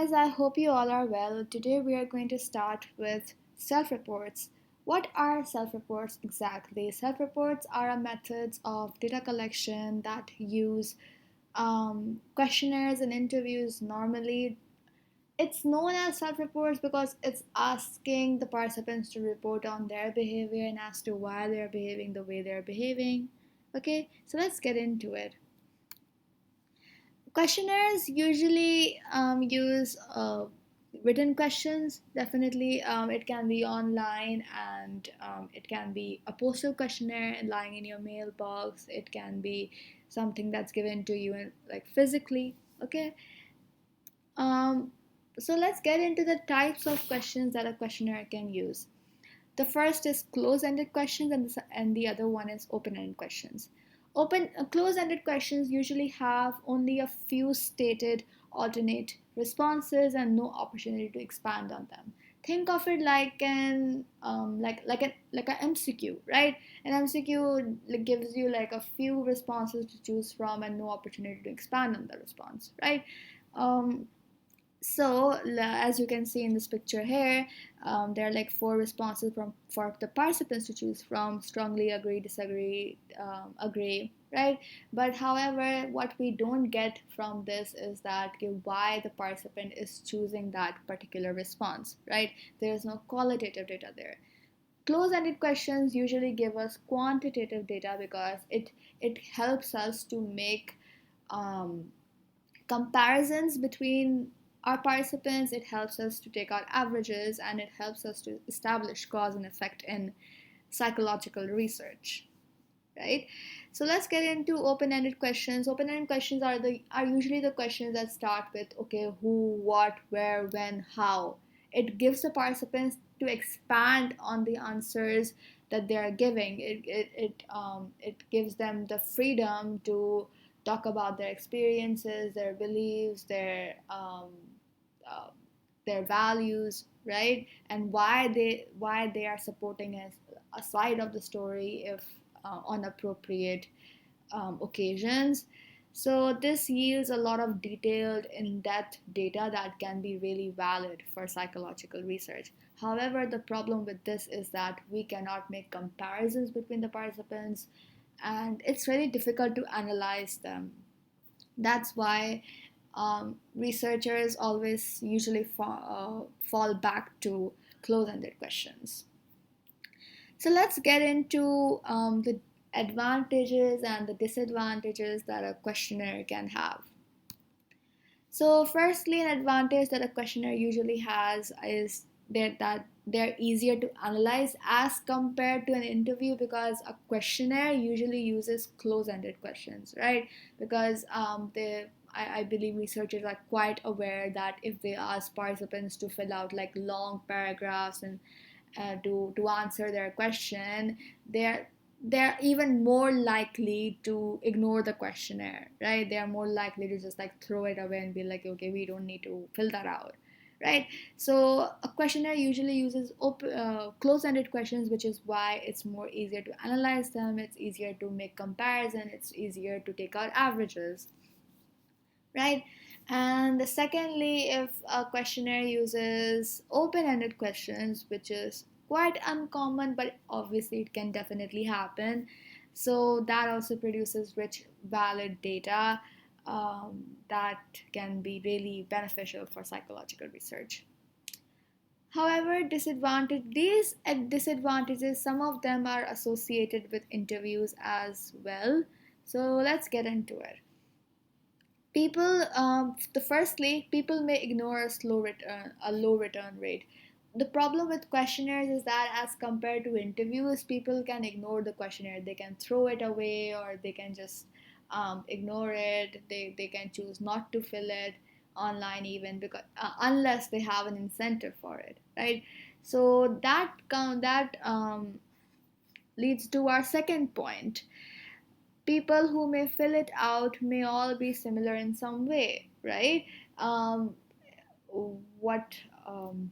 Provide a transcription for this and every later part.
guys, I hope you all are well. Today we are going to start with self reports. What are self reports exactly? Self reports are a methods of data collection that use questionnaires and interviews normally. It's known as self reports because it's asking the participants to report on their behavior and as to why they're behaving the way they're behaving. Okay, so let's get into it. Questionnaires usually use written questions. Definitely, it can be online and it can be a postal questionnaire lying in your mailbox. It can be something that's given to you like physically. Okay. Um, so let's get into the types of questions that a questionnaire can use. The first is close-ended questions, and the other one is open-ended questions. Close-ended questions usually have only a few stated alternate responses and no opportunity to expand on them. Think of it like an like an MCQ, right? An MCQ gives you like a few responses to choose from and no opportunity to expand on the response, right? Um, as you can see in this picture here, there are like four responses for the participants to choose from: strongly agree, disagree, agree, right? But however, what we don't get from this is that, okay, why the participant is choosing that particular response, right? There is no qualitative data there. Close-ended questions usually give us quantitative data because it helps us to make um, comparisons between our participants. It helps us to take out averages and it helps us to establish cause and effect in psychological research, right? So let's get into open-ended questions. Open-ended questions are usually the questions that start with, okay, who, what, where, when, how. It gives the participants to expand on the answers that they are giving. It gives them the freedom to talk about their experiences, their beliefs, uh, their values, right? And why they are supporting a side of the story if on appropriate occasions. So this yields a lot of detailed, in-depth data that can be really valid for psychological research. However, the problem with this is that we cannot make comparisons between the participants and it's really difficult to analyze them. That's why researchers always usually fall back to close-ended questions. So let's get into the advantages and the disadvantages that a questionnaire can have. So, firstly, an advantage that a questionnaire usually has is that they're easier to analyze as compared to an interview, because a questionnaire usually uses close-ended questions, right? Because I believe researchers are quite aware that if they ask participants to fill out like long paragraphs and to answer their question, they're even more likely to ignore the questionnaire, right? They are more likely to just like throw it away and be like, okay, we don't need to fill that out, right? So a questionnaire usually uses close-ended questions, which is why it's more easier to analyze them, it's easier to make comparison, it's easier to take out averages, right? And secondly, if a questionnaire uses open-ended questions, which is quite uncommon, but obviously it can definitely happen. So that also produces rich, valid data that can be really beneficial for psychological research. However, these disadvantages, some of them are associated with interviews as well. So let's get into it. People may ignore a low return rate. The problem with questionnaires is that as compared to interviews, people can ignore the questionnaire. They can throw it away or they can just ignore it. They can choose not to fill it online even, because unless they have an incentive for it, right? So that leads to our second point. People who may fill it out may all be similar in some way, right? Um, what um,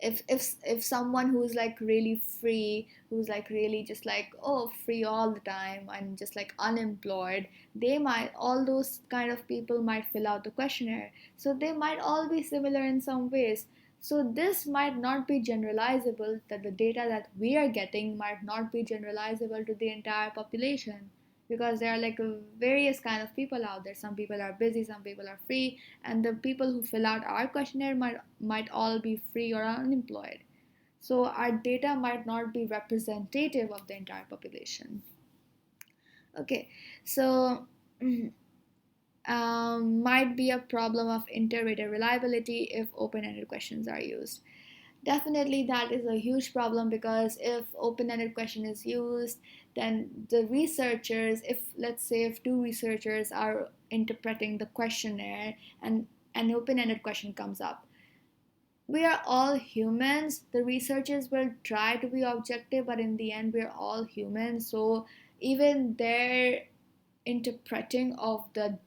If someone who's like really free, who's like really just like, oh, free all the time and just like unemployed, they might, all those kind of people might fill out the questionnaire, so they might all be similar in some ways. So this might not be generalizable, that the data that we are getting might not be generalizable to the entire population, because there are like various kind of people out there. Some people are busy, some people are free, and the people who fill out our questionnaire might all be free or unemployed. So our data might not be representative of the entire population. Okay, so might be a problem of interpreter reliability if open-ended questions are used. Definitely, that is a huge problem, because if open-ended question is used, then the researchers, if let's say if two researchers are interpreting the questionnaire and an open-ended question comes up, we are all humans. The researchers will try to be objective, but in the end, we're all humans. So even their interpreting of the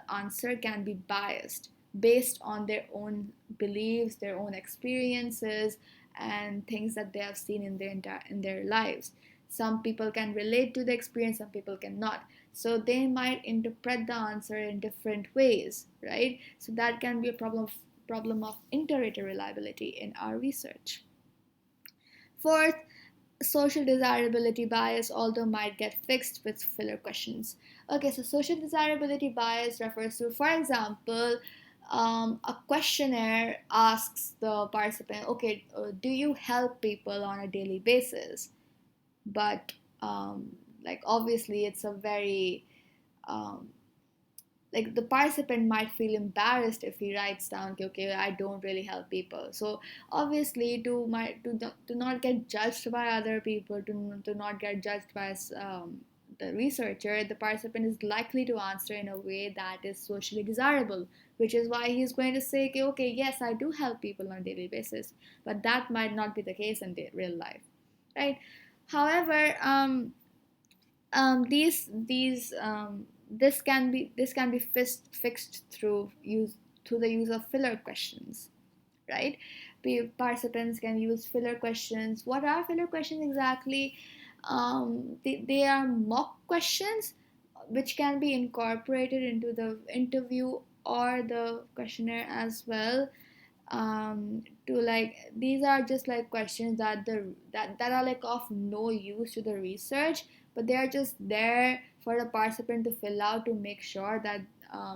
answer can be biased based on their own beliefs, their own experiences, and things that they have seen in their lives. Some people can relate to the experience, some people cannot. So they might interpret the answer in different ways, right? So that can be a problem of interpreter reliability in our research. Fourth, social desirability bias, although might get fixed with filler questions. Okay, so social desirability bias refers to, for example, a questionnaire asks the participant, okay, do you help people on a daily basis? But like obviously, it's a very um, like the participant might feel embarrassed if he writes down, okay, okay, I don't really help people. So obviously, to not get judged by other people, to not get judged by the researcher, the participant is likely to answer in a way that is socially desirable, which is why he's going to say, okay, okay, yes, I do help people on a daily basis. But that might not be the case in the real life, right? However, these this can be fixed through the use of filler questions, right? Participants can use filler questions. What are filler questions exactly? They are mock questions which can be incorporated into the interview or the questionnaire as well. To like, these are just like questions that are like of no use to the research, but they are just there for the participant to fill out, to make sure that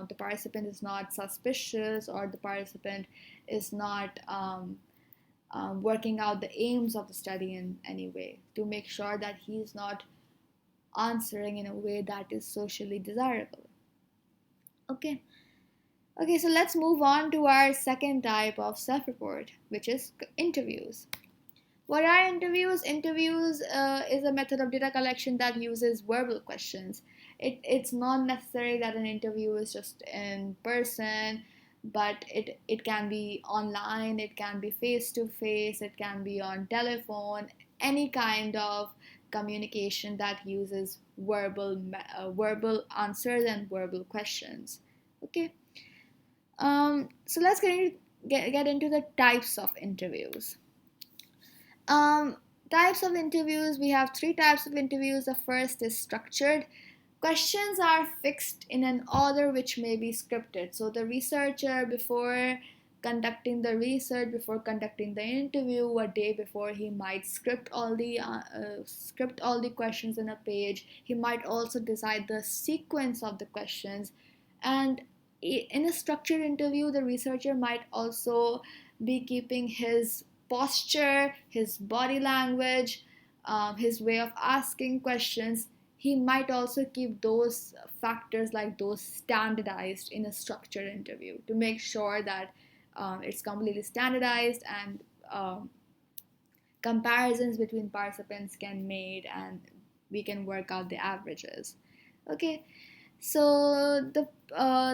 the participant is not suspicious, or the participant is not working out the aims of the study in any way, to make sure that he's not answering in a way that is socially desirable. Okay. Okay, so let's move on to our second type of self report, which is interviews. What are interviews? Interviews is a method of data collection that uses verbal questions. It's not necessary that an interview is just in person, but it can be online, it can be face to face, it can be on telephone, any kind of communication that uses verbal answers and verbal questions. Okay, so let's get into the types of interviews. Um, Types of interviews, we have three types of interviews. The first is structured. Questions are fixed in an order which may be scripted. So the researcher, before conducting the research, before conducting the interview, a day before, he might script all the questions in a page. He might also decide the sequence of the questions, and in a structured interview, the researcher might also be keeping his posture, his body language, his way of asking questions. He might also keep those factors like those standardized in a structured interview, to make sure that it's completely standardized, and comparisons between participants can made, and we can work out the averages. Okay, so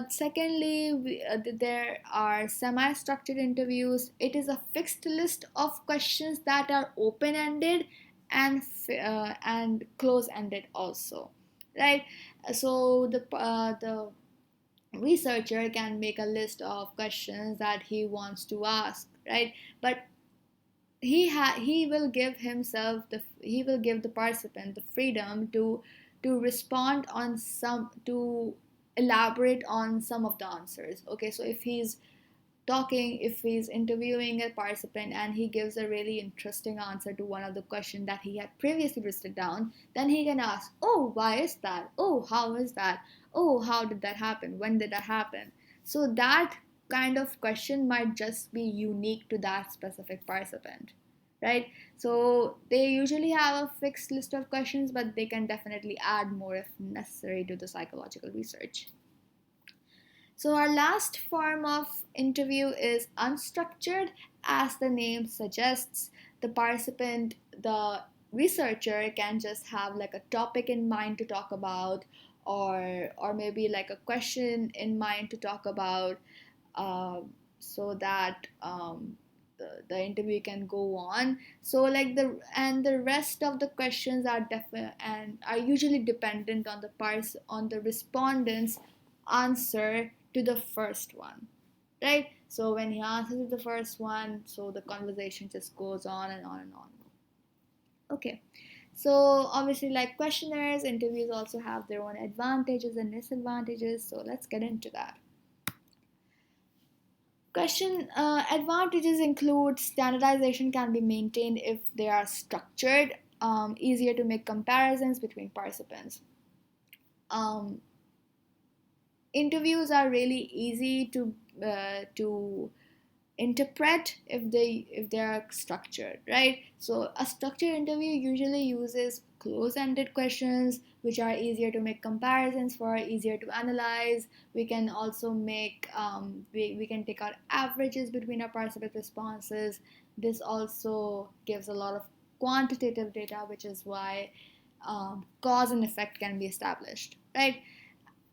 secondly, there are semi-structured interviews. It is a fixed list of questions that are open-ended and close-ended also, right? So the researcher can make a list of questions that he wants to ask, right? But he will give himself he will give the participant the freedom to respond on some, to elaborate on some of the answers. Okay, so if he's interviewing a participant and he gives a really interesting answer to one of the questions that he had previously written down, then he can ask, oh, why is that? Oh, how is that? Oh, how did that happen? When did that happen? So that kind of question might just be unique to that specific participant, right? So they usually have a fixed list of questions, but they can definitely add more if necessary to the psychological research. So, our last form of interview is unstructured. As the name suggests, the participant, the researcher, can just have like a topic in mind to talk about, or maybe like a question in mind to talk about, uh, so that the interview can go on. So like the rest of the questions are and are usually dependent on the parts on the respondents answer to the first one, right? So when he answers the first one, so the conversation just goes on and on and on. Okay, so obviously, like questionnaires, interviews also have their own advantages and disadvantages, so let's get into that. Question advantages include standardization can be maintained if they are structured, easier to make comparisons between participants. Um, Interviews are really easy to interpret if they are structured, right? So a structured interview usually uses close-ended questions which are easier to make comparisons for, easier to analyze. We can also make we can take out averages between our participant responses. This also gives a lot of quantitative data, which is why cause and effect can be established, right?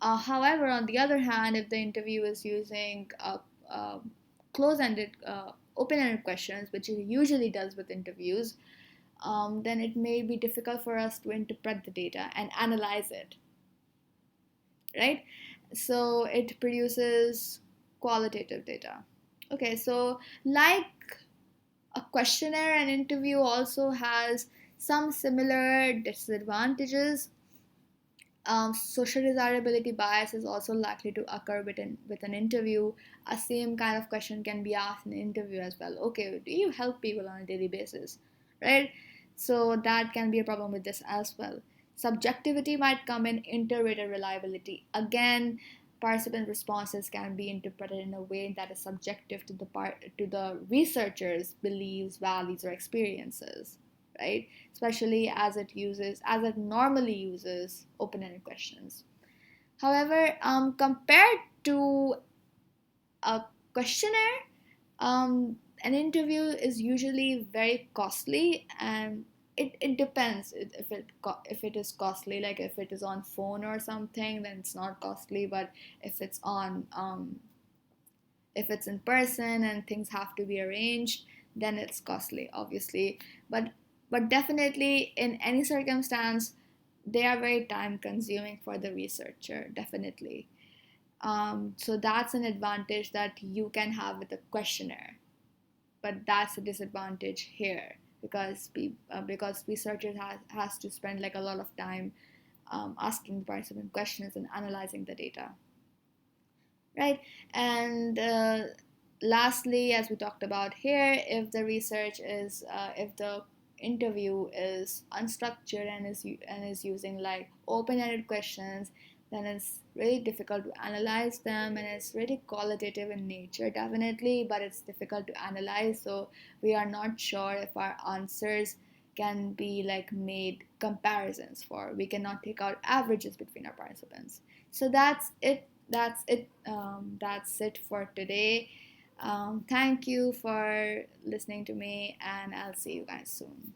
However, on the other hand, if the interview is using close-ended, open-ended questions, which it usually does with interviews, then it may be difficult for us to interpret the data and analyze it, right? So it produces qualitative data. Okay, so like a questionnaire, an interview also has some similar disadvantages. Social desirability bias is also likely to occur with an interview. A same kind of question can be asked in an interview as well. Okay, do you help people on a daily basis? Right? So that can be a problem with this as well. Subjectivity might come in inter-rater reliability. Again, participant responses can be interpreted in a way that is subjective to the researcher's beliefs, values, or experiences, right? Especially as it normally uses open-ended questions. However, compared to a questionnaire, an interview is usually very costly, and it depends if it is costly. Like if it is on phone or something, then it's not costly. But if it's on if it's in person and things have to be arranged, then it's costly, obviously. But definitely in any circumstance, they are very time consuming for the researcher, definitely. So that's an advantage that you can have with a questionnaire, but that's a disadvantage here because researchers has to spend like a lot of time asking participant questions and analyzing the data, right? And lastly, as we talked about here, if the interview is unstructured and is using like open-ended questions, then it's really difficult to analyze them, and it's really qualitative in nature, definitely, but it's difficult to analyze. So we are not sure if our answers can be like made comparisons for. We cannot take out averages between our participants. So that's it for today. Thank you for listening to me, and I'll see you guys soon.